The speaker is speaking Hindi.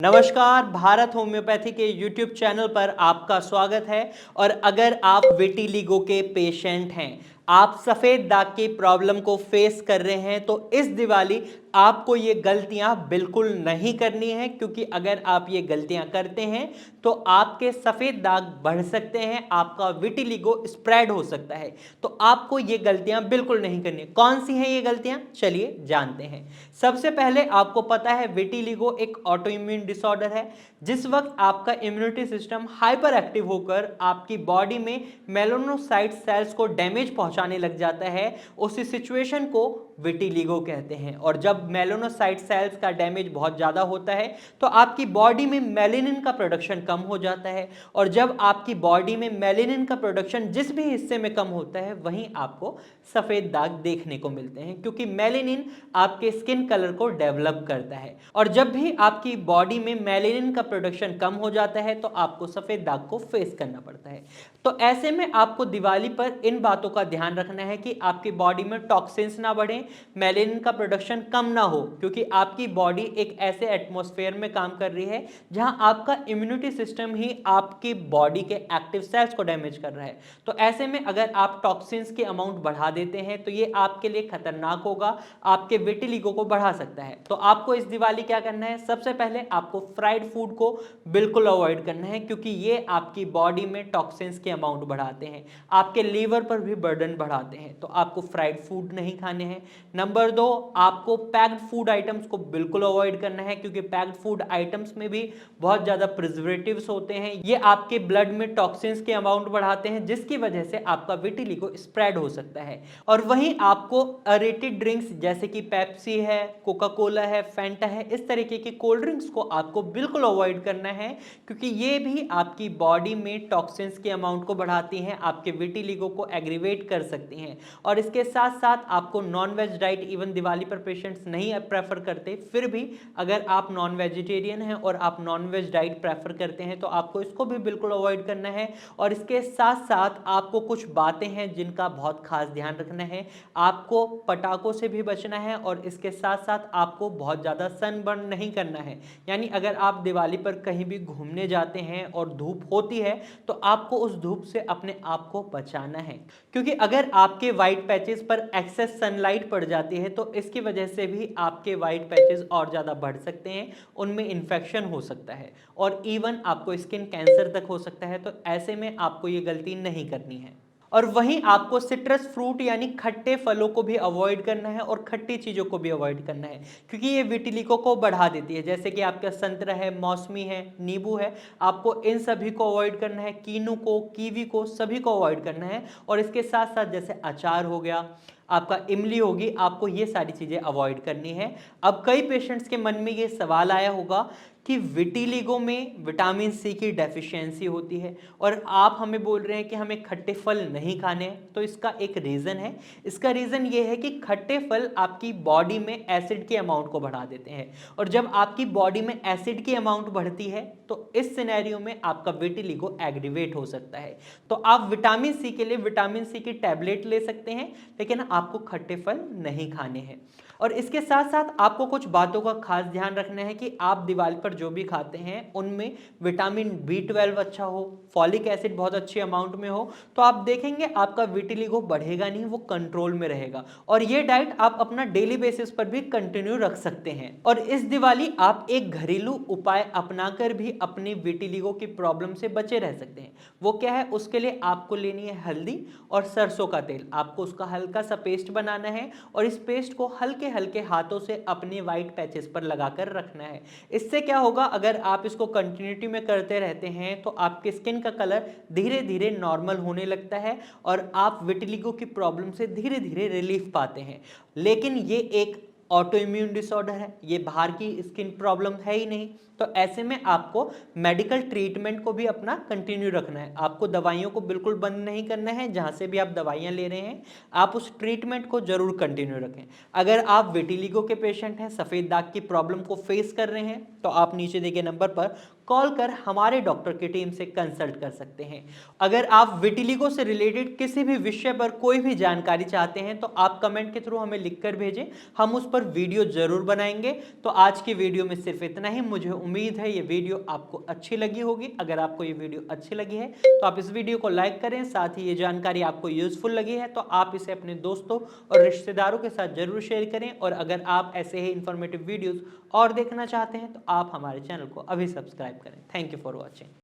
नमस्कार, भारत होम्योपैथी के YouTube चैनल पर आपका स्वागत है। और अगर आप विटिलिगो के पेशेंट हैं, आप सफ़ेद दाग की प्रॉब्लम को फेस कर रहे हैं, तो इस दिवाली आपको ये गलतियां बिल्कुल नहीं करनी है, क्योंकि अगर आप ये गलतियां करते हैं तो आपके सफ़ेद दाग बढ़ सकते हैं, आपका विटिलिगो स्प्रेड हो सकता है। तो आपको ये गलतियां बिल्कुल नहीं करनी। कौन सी हैं ये गलतियां, चलिए जानते हैं। सबसे पहले आपको पता है विटिलिगो एक ऑटो इम्यून डिसऑर्डर है। जिस वक्त आपका इम्यूनिटी सिस्टम हाइपर एक्टिव होकर आपकी बॉडी में मेलानोसाइट सेल्स को डैमेज पहुंचाने लग जाता है, उसी सिचुएशन को विटिलिगो कहते हैं। और जब मेलानोसाइट सेल्स का डैमेज बहुत ज़्यादा होता है तो आपकी बॉडी में मेलेनिन का प्रोडक्शन कम हो जाता है। और जब आपकी बॉडी में मेलेनिन का प्रोडक्शन जिस भी हिस्से में कम होता है, वहीं आपको सफ़ेद दाग देखने को मिलते हैं, क्योंकि मेलेनिन आपके स्किन कलर को डेवलप करता है। और जब भी आपकी बॉडी में मेलेनिन का प्रोडक्शन कम हो जाता है तो आपको सफ़ेद दाग को फेस करना पड़ता है। तो ऐसे में आपको दिवाली पर इन बातों का ध्यान रखना है कि आपकी बॉडी में टॉक्सिन्स ना बढ़े, मेलेनिन का प्रोडक्शन कम ना हो, क्योंकि आपकी बॉडी एक ऐसे एटमॉस्फेयर में काम कर रही है जहां आपका इम्यूनिटी सिस्टम ही आपकी बॉडी के एक्टिव सेल्स को डैमेज कर रहा है। तो ऐसे में अगर आप टॉक्सिन्स की अमाउंट बढ़ा देते हैं तो ये आपके लिए खतरनाक होगा, आपके विटिलिगो को बढ़ा सकता है। तो आपको इस दिवाली क्या करना है, सबसे पहले आपको फ्राइड फूड को बिल्कुल अवॉइड करना है, क्योंकि ये आपकी बॉडी में टॉक्सिन्स की अमाउंट बढ़ाते हैं, आपके लीवर पर भी बर्डन बढ़ाते हैं। तो आपको फ्राइड फूड नहीं खाने हैं। नंबर 2, आपको पैक्ड फूड आइटम्स को बिल्कुल अवॉइड करना है, क्योंकि पैक्ड फूड आइटम्स में भी बहुत ज़्यादा प्रिजर्वेटिव्स होते हैं। ये आपके ब्लड में टॉक्सिन्स के अमाउंट बढ़ाते हैं, जिसकी वजह से आपका विटिलिगो स्प्रेड हो सकता है। और वहीं आपको अरेटेड ड्रिंक्स जैसे कि पेप्सी है, कोका कोला है, फैंटा है, इस तरीके की कोल्ड ड्रिंक्स को आपको बिल्कुल अवॉइड करना है, क्योंकि ये भी आपकी बॉडी में टॉक्सिन्स के अमाउंट को बढ़ाती हैं, आपके विटिलिगो को एग्रीवेट कर सकती हैं। और इसके साथ साथ आपको नॉन-वेज डाइट, इवन दिवाली पर पेशेंट्स नहीं प्रेफर करते, फिर भी अगर आप नॉन वेजिटेरियन हैं और आप नॉन-वेज डाइट प्रेफर करते हैं तो आपको इसको भी बिल्कुल अवॉइड करना है। और इसके साथ साथ आपको कुछ बातें हैं जिनका बहुत खास ध्यान रखना है। आपको पटाखों से भी बचना है, और इसके साथ साथ आपको बहुत ज़्यादा सनबर्न नहीं करना है। यानी अगर आप दिवाली पर कहीं भी घूमने जाते हैं और धूप होती है तो आपको उस धूप से अपने आप को बचाना है, क्योंकि अगर आपके वाइट पैचेस पर एक्सेस सनलाइट पड़ जाती है तो इसकी वजह से भी आपके वाइट पैचेस और ज़्यादा बढ़ सकते हैं, उनमें इन्फेक्शन हो सकता है और इवन आपको स्किन कैंसर तक हो सकता है। तो ऐसे में आपको ये गलती नहीं करनी है। और वहीं आपको सिट्रस फ्रूट यानी खट्टे फलों को भी अवॉइड करना है और खट्टी चीज़ों को भी अवॉइड करना है, क्योंकि ये विटिलिगो को बढ़ा देती है। जैसे कि आपका संतरा है, मौसमी है, नींबू है, आपको इन सभी को अवॉइड करना है। कीनू को, कीवी को, सभी को अवॉइड करना है। और इसके साथ साथ जैसे अचार हो गया, आपका इमली होगी, आपको ये सारी चीज़ें अवॉइड करनी है। अब कई पेशेंट्स के मन में ये सवाल आया होगा कि विटिलिगो में विटामिन सी की डेफिशिएंसी होती है और आप हमें बोल रहे हैं कि हमें खट्टे फल नहीं खाने हैं। तो इसका एक रीज़न है। इसका रीज़न ये है कि खट्टे फल आपकी बॉडी में एसिड की अमाउंट को बढ़ा देते हैं, और जब आपकी बॉडी में एसिड की अमाउंट बढ़ती है तो इस सिनेरियो में आपका विटिलिगो एग्रीवेट हो सकता है। तो आप विटामिन सी के लिए विटामिन सी की टैबलेट ले सकते हैं, लेकिन आपको खट्टे फल नहीं खाने हैं। और इसके साथ साथ आपको कुछ बातों का खास ध्यान रखना है कि आप दिवाली पर जो भी खाते हैं उनमें विटामिन B12 अच्छा हो, फॉलिक एसिड बहुत अच्छी अमाउंट में हो, तो आप देखेंगे आपका विटिलिगो बढ़ेगा नहीं, वो कंट्रोल में रहेगा। और ये डाइट आप अपना डेली बेसिस पर भी कंटिन्यू रख सकते हैं। और इस दिवाली आप एक घरेलू उपाय अपनाकर भी अपनी विटिलिगो की प्रॉब्लम से बचे रह सकते हैं। वो क्या है, उसके लिए आपको लेनी है हल्दी और सरसों का तेल। आपको उसका हल्का सा पेस्ट बनाना है और इस पेस्ट को हल्के हल्के हाथों से अपने वाइट पैचेस पर लगाकर रखना है। इससे क्या होगा, अगर आप इसको कंटिन्यूटी में करते रहते हैं तो आपके स्किन का कलर धीरे धीरे नॉर्मल होने लगता है और आप विटिलिगो की प्रॉब्लम से धीरे धीरे रिलीफ पाते हैं। लेकिन ये एक ऑटो इम्यून डिसऑर्डर है, ये बाहर की स्किन प्रॉब्लम है ही नहीं। तो ऐसे में आपको मेडिकल ट्रीटमेंट को भी अपना कंटिन्यू रखना है। आपको दवाइयों को बिल्कुल बंद नहीं करना है। जहाँ से भी आप दवाइयाँ ले रहे हैं आप उस ट्रीटमेंट को जरूर कंटिन्यू रखें। अगर आप विटिलिगो के पेशेंट हैं, सफ़ेद दाग की प्रॉब्लम को फेस कर रहे हैं, तो आप नीचे दिए गए नंबर पर कॉल कर हमारे डॉक्टर की टीम से कंसल्ट कर सकते हैं। अगर आप विटिलिगो से रिलेटेड किसी भी विषय पर कोई भी जानकारी चाहते हैं तो आप कमेंट के थ्रू हमें लिखकर भेजें, हम उस पर वीडियो जरूर बनाएंगे। तो आज की वीडियो में सिर्फ इतना ही। मुझे उम्मीद है ये वीडियो आपको अच्छी लगी होगी। अगर आपको ये वीडियो अच्छी लगी है तो आप इस वीडियो को लाइक करें, साथ ही ये जानकारी आपको यूजफुल लगी है तो आप इसे अपने दोस्तों और रिश्तेदारों के साथ जरूर शेयर करें। और अगर आप ऐसे ही इंफॉर्मेटिव वीडियोस और देखना चाहते हैं तो आप हमारे चैनल को अभी सब्सक्राइब करें। Thank you for watching.